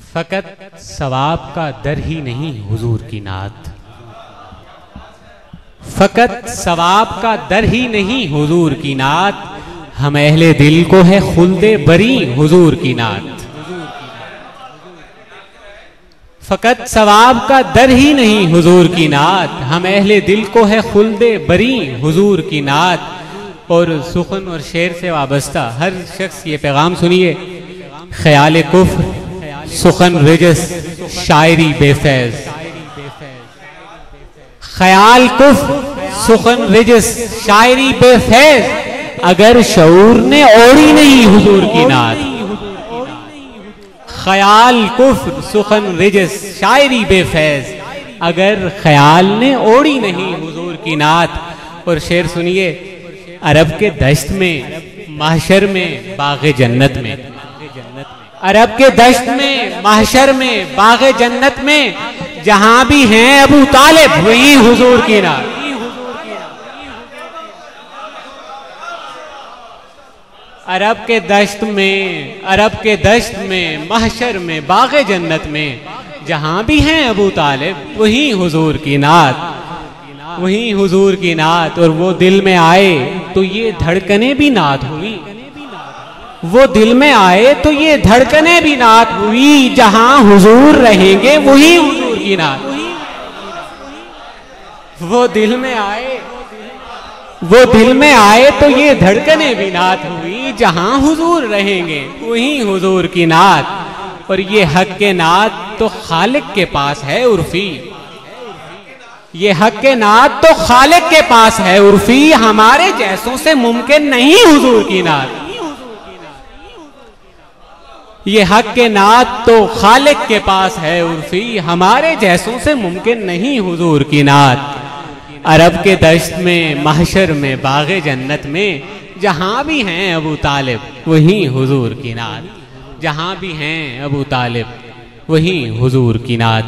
फकत सवाब का दर ही नहीं हुजूर की नात, फकत सवाब का दर ही नहीं हुजूर की नात, हम अहले दिल को है खुल्दे बरी हुजूर की नात। फकत सवाब का दर ही नहीं हुजूर की नात, हम अहले दिल को है खुल्दे बरी हुजूर की नात। और सुखन और शेर से वाबस्ता हर शख्स ये पैगाम सुनिए। ख्याल कुफ्र सुखन रिजस शायरी बेफैज, ख्याल कुफ्र सुखन रिजस शायरी बेफैज, अगर शऊर ने ओढ़ी नहीं हुजूर की नात। ख्याल कुफ्र सुखन रिजस शायरी बेफैज, अगर ख्याल ने ओढ़ी नहीं हुजूर की नात। और शेर सुनिए। अरब के दश्त में महशर में बाग़े जन्नत में, अरब के दश्त में महशर में बाग़े जन्नत में, जहां भी हैं अबू तालिब वही हुजूर की नात। अरब के दश्त में, अरब के दश्त में महशर में बाग़े जन्नत में, जहां भी हैं अबू तालिब वही हुजूर की नात, वही हुजूर की नात। और वो दिल में आए तो ये धड़कने भी नात हुई, वो दिल में आए तो ये धड़कने भी नात हुई, जहां हुजूर रहेंगे वही हुजूर की नात। वो दिल में आए, वो दिल में आए तो ये धड़कने भी नात हुई, जहां हुजूर रहेंगे वही हुजूर की नात। और ये हक के नात तो खालिक के पास है उर्फी, ये हक के नात तो खालिक के पास है उर्फी, हमारे जैसों से मुमकिन नहीं हुजूर की नात। ये हक के नात तो खालिक के पास है उर्फी, हमारे जैसों से मुमकिन नहीं हुजूर की नात। अरब के दश्त में महशर में बाग़े जन्नत में, जहां भी हैं अबू तालिब वही हुजूर की नात, जहां भी हैं अबू तालिब वही हुजूर की नात।